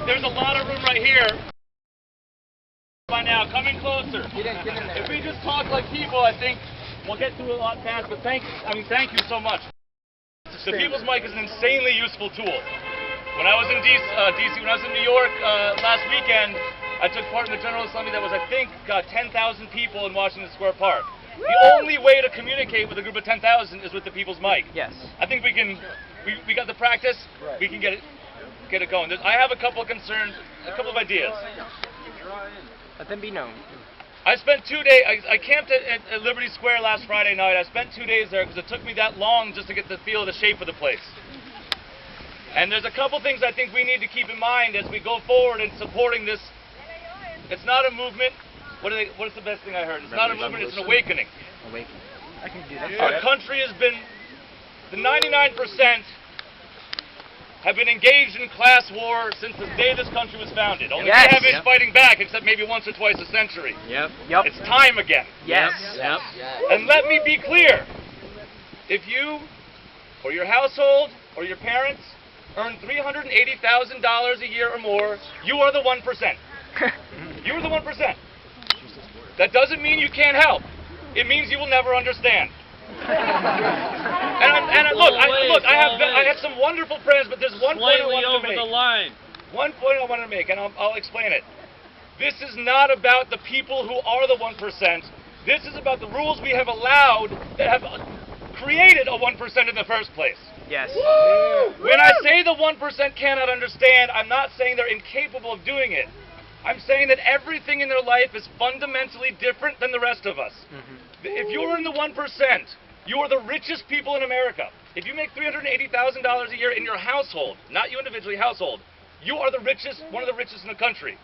there's a lot of room right here. By now, coming closer. If we just talk like people, I think we'll get through it a lot faster. But thank you so much. The People's Mic is an insanely useful tool. When I was in DC, when I was in New York last weekend, I took part in the General Assembly that was, I think, 10,000 people in Washington Square Park. The only way to communicate with a group of 10,000 is with the People's Mic. Yes. I think we got the practice. Right. We can get it going. I have a couple of concerns, a couple of ideas. Let them be known. I spent 2 days, I camped at Liberty Square last Friday night. I spent 2 days there because it took me that long just to get the feel of the shape of the place. And there's a couple things I think we need to keep in mind as we go forward in supporting this. It's not a movement. What's the best thing I heard? It's not a movement, it's an awakening. Awakening. I can do that. Our country has been, the 99% have been engaged in class war since the day this country was founded. Only we haven't been fighting back, except maybe once or twice a century. Yep. It's time again. Yes. Yep. And let me be clear. If you, or your household, or your parents earn $380,000 a year or more, you are the 1%. You are the 1%. That doesn't mean you can't help. It means you will never understand. Look, I have some wonderful friends, but there's one point I wanted to make. One point I wanted to make, and I'll explain it. This is not about the people who are the 1%. This is about the rules we have allowed that have created a 1% in the first place. Yes. When I say the 1% cannot understand, I'm not saying they're incapable of doing it. I'm saying that everything in their life is fundamentally different than the rest of us. If you're in the 1%, you are the richest people in America. If you make $380,000 a year in your household, not you individually, household, you are the richest, one of the richest in the country.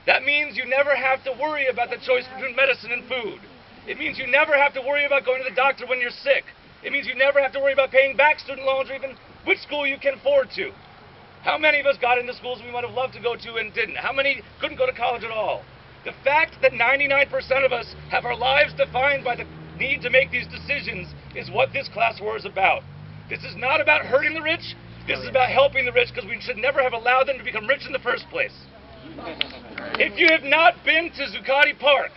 That means you never have to worry about the choice between medicine and food. It means you never have to worry about going to the doctor when you're sick. It means you never have to worry about paying back student loans or even which school you can afford to. How many of us got into schools we might have loved to go to and didn't? How many couldn't go to college at all? The fact that 99% of us have our lives defined by the need to make these decisions is what this class war is about. This is not about hurting the rich. This is about helping the rich, because we should never have allowed them to become rich in the first place. If you have not been to Zuccotti Park,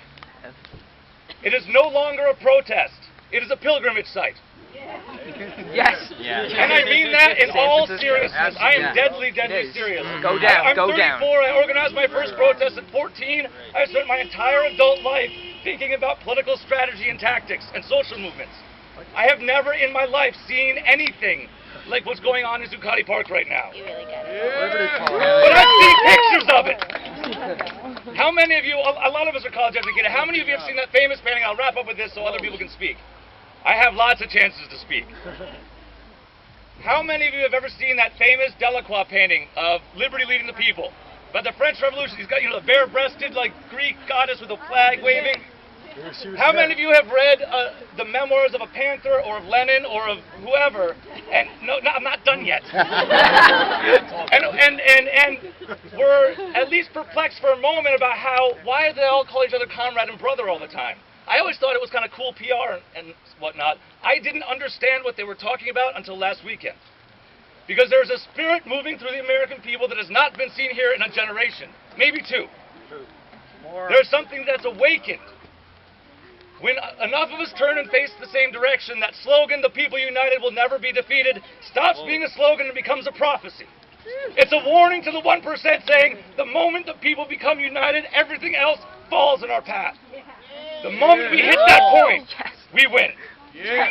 it is no longer a protest. It is a pilgrimage site. Yes. And I mean that in all seriousness. I am deadly serious. Go down. I'm 34. I organized my first protest at 14. I spent my entire adult life thinking about political strategy and tactics and social movements. I have never in my life seen anything like what's going on in Zuccotti Park right now. You really got it. But I've seen pictures of it. How many of you, a lot of us are college educated, how many of you have seen that famous painting? I'll wrap up with this so other people can speak. I have lots of chances to speak. How many of you have ever seen that famous Delacroix painting of Liberty Leading the People? About the French Revolution, he's got, the bare-breasted, Greek goddess with a flag waving. How many of you have read the memoirs of a Panther or of Lenin or of whoever? And no, I'm not done yet. and we're at least perplexed for a moment about why do they all call each other comrade and brother all the time? I always thought it was kind of cool PR and whatnot. I didn't understand what they were talking about until last weekend. Because there's a spirit moving through the American people that has not been seen here in a generation. Maybe two. There's something that's awakened. When enough of us turn and face the same direction, that slogan, "The people united will never be defeated," stops being a slogan and becomes a prophecy. It's a warning to the 1% saying, the moment the people become united, everything else falls in our path. The moment we hit that point, we win.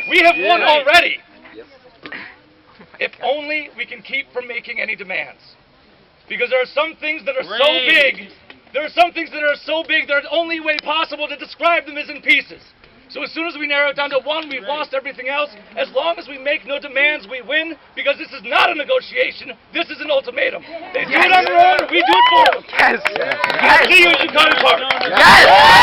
We have won already. If only we can keep from making any demands. Because there are some things that are so big, the only way possible to describe them is in pieces. So as soon as we narrow it down to one, we've lost everything else. As long as we make no demands, we win, because this is not a negotiation, this is an ultimatum. They do it on their own, we do it for them. Yes. See you at Zuccotti Park. Yes.